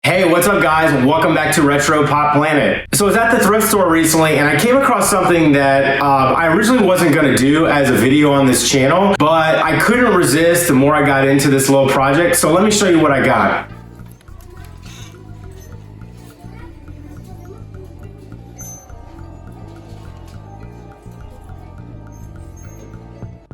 Hey, what's up guys? Welcome back to Retro Pop Planet. So I was at the thrift store recently and I came across something that I originally wasn't going to do as a video on this channel, but I couldn't resist the more I got into this little project. So let me show you what I got.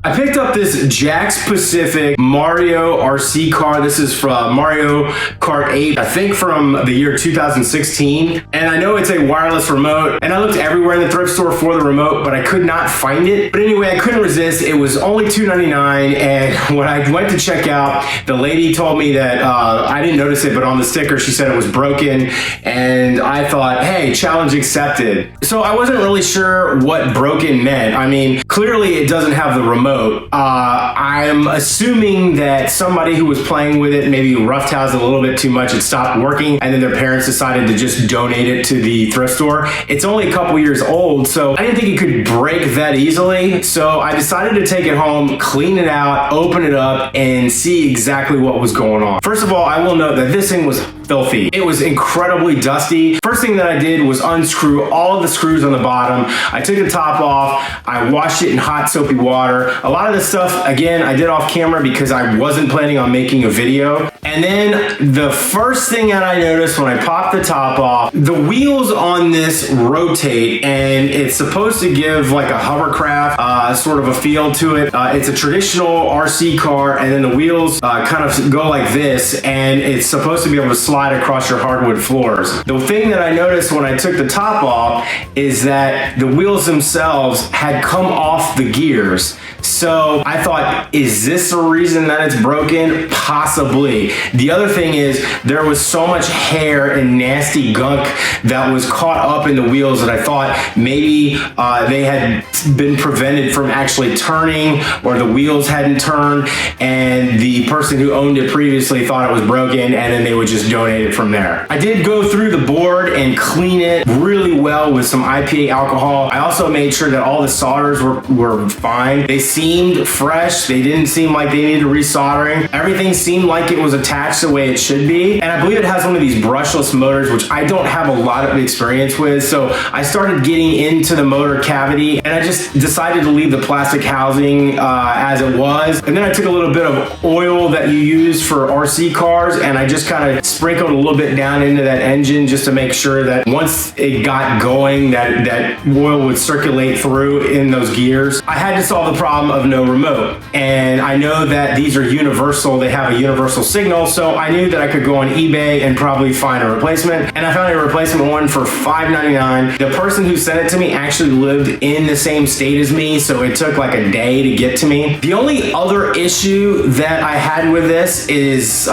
I picked up this Jakks Pacific Mario RC car. This is from Mario Kart 8, I think from the year 2016. And I know it's a wireless remote, and I looked everywhere in the thrift store for the remote, but I could not find it. But anyway, I couldn't resist. It was only $2.99, and when I went to check out, the lady told me that I didn't notice it, but on the sticker she said it was broken, and I thought, hey, challenge accepted. So I wasn't really sure what broken meant. I mean, clearly it doesn't have the remote. I'm assuming that somebody who was playing with it maybe roughhoused it a little bit too much. It stopped working, and then their parents decided to just donate it to the thrift store. It's only a couple years old, so I didn't think it could break that easily. So I decided to take it home, clean it out, open it up, and see exactly what was going on. First of all, I will note that this thing was filthy. It was incredibly dusty. First thing that I did was unscrew all of the screws on the bottom. I took the top off. I washed it in hot soapy water. A lot of this stuff, again, I did off camera because I wasn't planning on making a video. And then the first thing that I noticed when I popped the top off, the wheels on this rotate, and it's supposed to give like a hovercraft sort of a feel to it. It's a traditional RC car, and then the wheels kind of go like this, and it's supposed to be able to slide across your hardwood floors. The thing that I noticed when I took the top off is that the wheels themselves had come off the gears. So I thought, is this the reason that it's broken? Possibly. The other thing is there was so much hair and nasty gunk that was caught up in the wheels that I thought maybe they had been prevented from actually turning, or the wheels hadn't turned, and the person who owned it previously thought it was broken, and then they would just donate it from there. I did go through the board and clean it really well with some IPA alcohol. I also made sure that all the solders were fine. They seemed fresh. They didn't seem like they needed resoldering. Everything seemed like it was attached the way it should be. And I believe it has one of these brushless motors, which I don't have a lot of experience with. So I started getting into the motor cavity, and I just decided to leave the plastic housing as it was. And then I took a little bit of oil that you use for RC cars, and I just kind of sprinkled a little bit down into that engine just to make sure that once it got going, that oil would circulate through in those gears. I had to solve the problem of no remote, and I know that these are universal. They have a universal signal, so I knew that I could go on eBay and probably find a replacement, and I found a replacement one for $5.99. The person who sent it to me actually lived in the same state as me, so it took like a day to get to me. The only other issue that I had with this is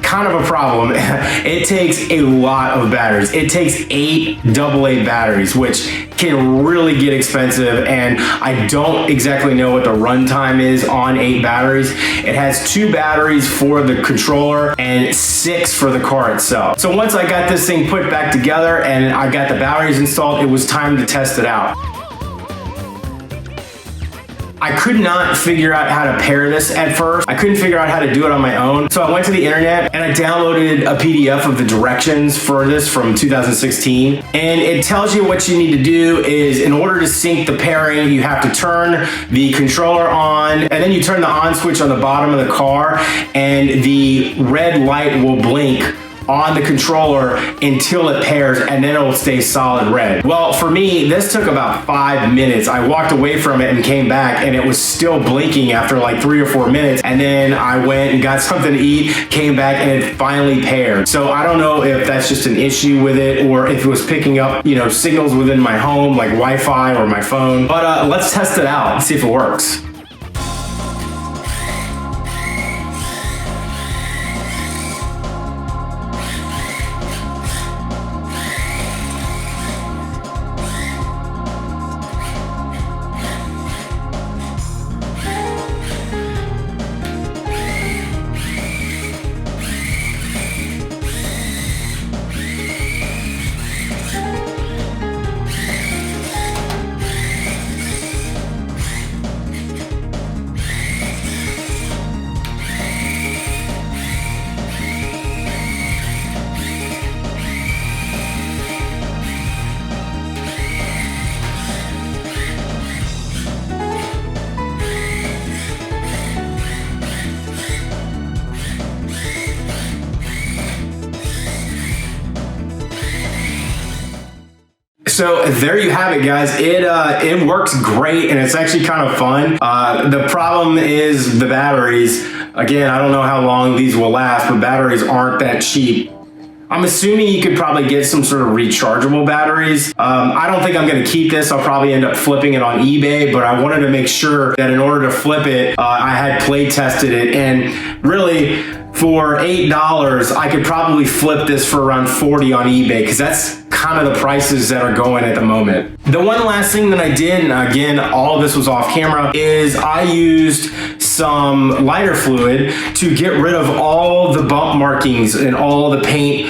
kind of a problem. It takes a lot of batteries. It takes 8 AA batteries, which can really get expensive, and I don't exactly know what the runtime is on 8 batteries. It has 2 batteries for the controller and 6 for the car itself. So once I got this thing put back together and I got the batteries installed, it was time to test it out. I could not figure out how to pair this at first. I couldn't figure out how to do it on my own. So I went to the internet and I downloaded a PDF of the directions for this from 2016. And it tells you what you need to do is, in order to sync the pairing, you have to turn the controller on, and then you turn the on switch on the bottom of the car, and the red light will blink on the controller until it pairs, and then it'll stay solid red. Well, for me, this took about 5 minutes. I walked away from it and came back, and it was still blinking after like 3 or 4 minutes. And then I went and got something to eat, came back, and it finally paired. So I don't know if that's just an issue with it, or if it was picking up, you know, signals within my home, like Wi-Fi or my phone. But let's test it out and see if it works. So there you have it, guys. It works great, and it's actually kind of fun. The problem is the batteries. Again, I don't know how long these will last, but batteries aren't that cheap. I'm assuming you could probably get some sort of rechargeable batteries. I don't think I'm going to keep this. I'll probably end up flipping it on eBay, but I wanted to make sure that in order to flip it, I had play tested it. And really, for $8, I could probably flip this for around 40 on eBay, because that's kind of the prices that are going at the moment. The one last thing that I did, and again, all of this was off camera, is I used some lighter fluid to get rid of all the bump markings and all the paint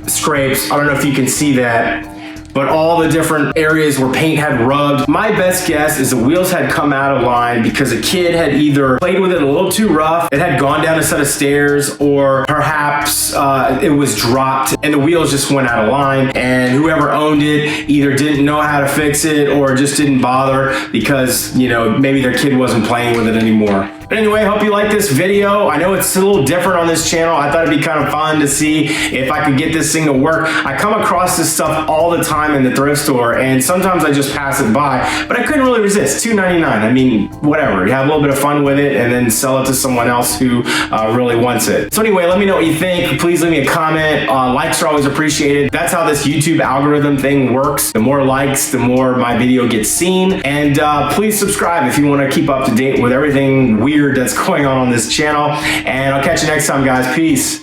scrapes. I don't know if you can see that, but all the different areas where paint had rubbed. My best guess is the wheels had come out of line because a kid had either played with it a little too rough, it had gone down a set of stairs, or perhaps it was dropped and the wheels just went out of line, and whoever owned it either didn't know how to fix it or just didn't bother because, you know, maybe their kid wasn't playing with it anymore. But anyway, I hope you like this video. I know it's a little different on this channel. I thought it'd be kind of fun to see if I could get this thing to work. I come across this stuff all the time in the thrift store, and sometimes I just pass it by, but I couldn't really resist. $2.99. I mean, whatever. You have a little bit of fun with it and then sell it to someone else who really wants it. So anyway, let me know what you think. Please leave me a comment. Likes are always appreciated. That's how this YouTube algorithm thing works. The more likes, the more my video gets seen. And please subscribe if you want to keep up to date with everything weird that's going on this channel. And I'll catch you next time, guys. Peace.